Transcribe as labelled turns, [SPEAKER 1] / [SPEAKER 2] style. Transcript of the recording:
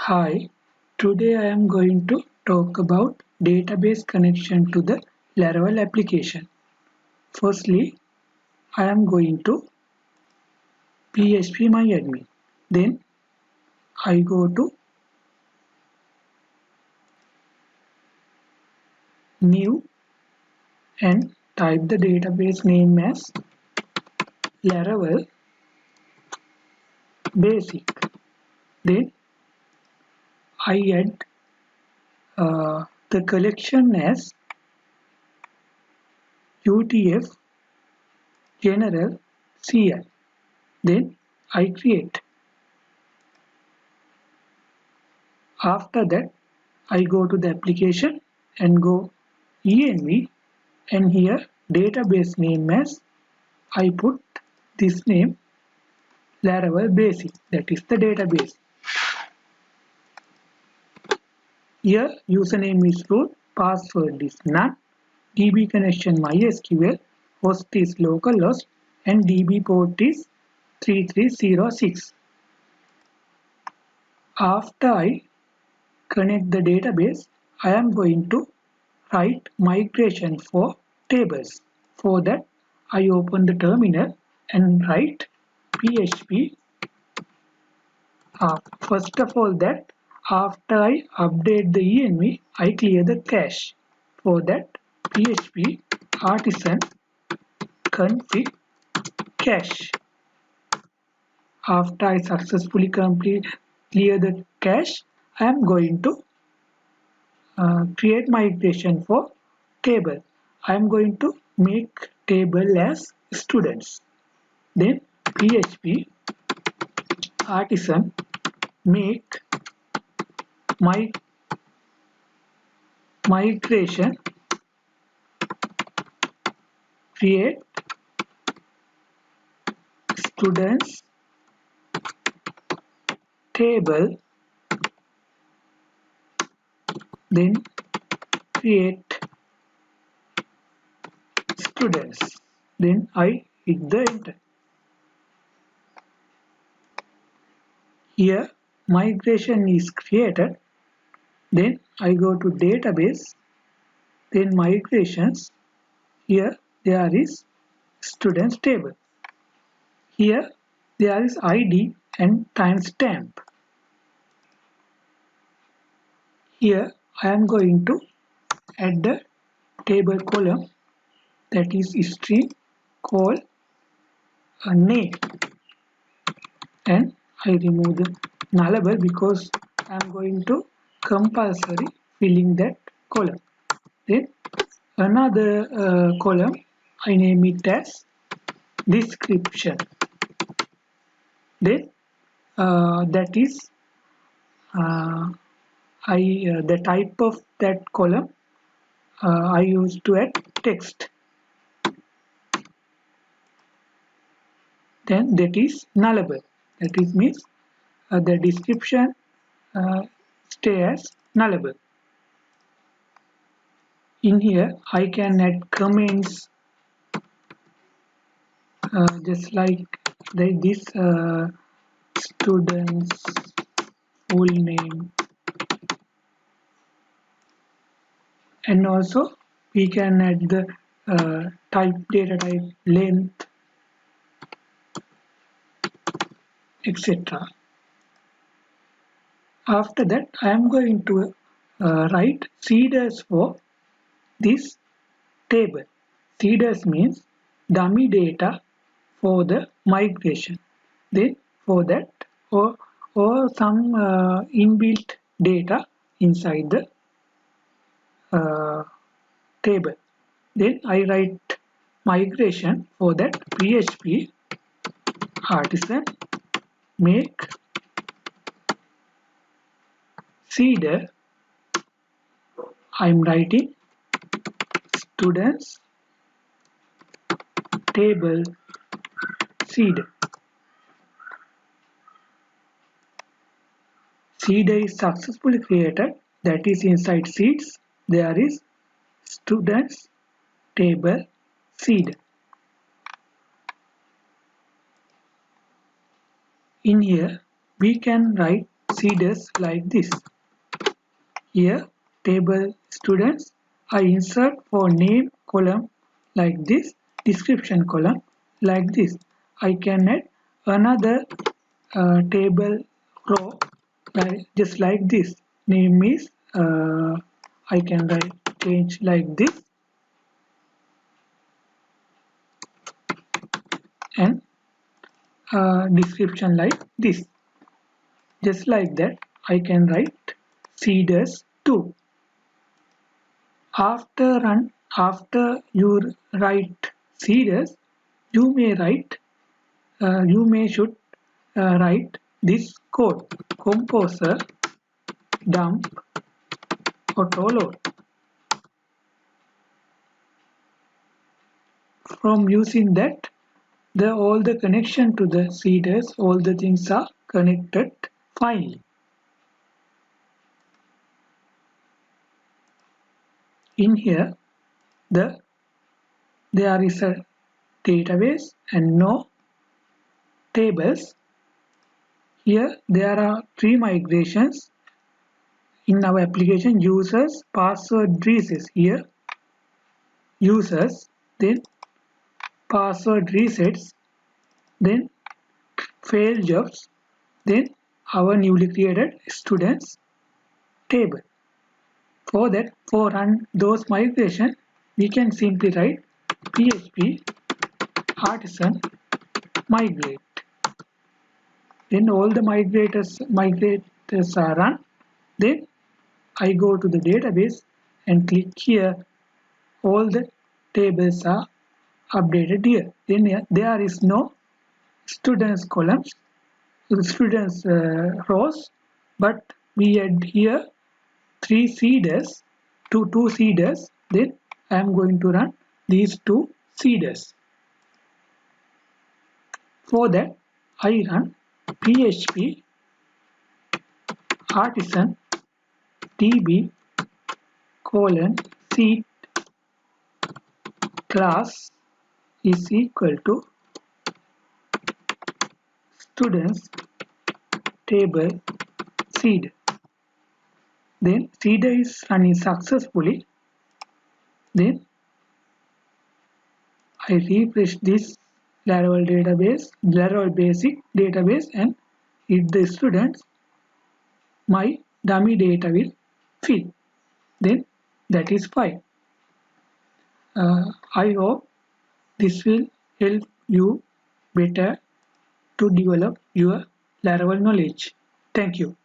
[SPEAKER 1] Hi, today I am going to talk about database connection to the Laravel application. Firstly, I am going to phpMyAdmin. Then I go to new and type the database name as Laravel basic. Then I add the collection as UTF general CL. Then I create. After that, I go to the application and go env, and here database name as I put this name Laravel basic, that is the database. Here username is root, password is none, DB connection MySQL, host is localhost, and DB port is 3306. After I connect the database, I am going to write migration for tables. For that, I open the terminal and write php. First of all, that after I update the env, I clear the cache. For that, php artisan config cache. After I successfully clear the cache, I am going to create migration for table. I am going to make table as students. Then php artisan make migration create students table, then create students, then I hit the enter. Here migration is created, then I go to database, then migrations. Here there is students table. Here there is ID and timestamp. Here I am going to add the table column, that is string called a name, and I remove the nullable because I am going to compulsory filling that column. Then another column, I name it as description. Then that is the type of that column I use to add text. Then that is nullable. That is means the description stay as nullable. In here I can add comments just like this student's full name, and also we can add the data type length, etc. After that I am going to write seeders for this table. Seeders means dummy data for the migration. Then for that or some inbuilt data inside the table. Then I write migration. For that php artisan make seeder. I am writing students table seeder. Seeder is successfully created, that is inside seeds there is students table seed. In here we can write seeders like this. Here table students, I insert for name column like this, description column like this. I can add another table row just like this. Name is I can write change like this, and description like this. Just like that I can write seeders too. After you write seeders, you may should write this code: composer dump autoload. From using that, all the connection to the seeders, all the things are connected finally. In here, there is a database and no tables. Here there are three migrations in our application: users, password resets. Here users, then password resets, then failed jobs, then our newly created students table. For that, for run those migration, we can simply write PHP artisan migrate. Then all the migrators are run. Then I go to the database and click here. All the tables are updated here. Then there is no students columns, students rows, but we add here three seeders, two seeders. Then I am going to run these two seeders. For that, I run PHP artisan db seed class is equal to students table seed. Then seeder is running successfully. Then I refresh this Laravel basic database, and if the students, my dummy data will fill. Then that is fine. I hope this will help you better to develop your Laravel knowledge. Thank you.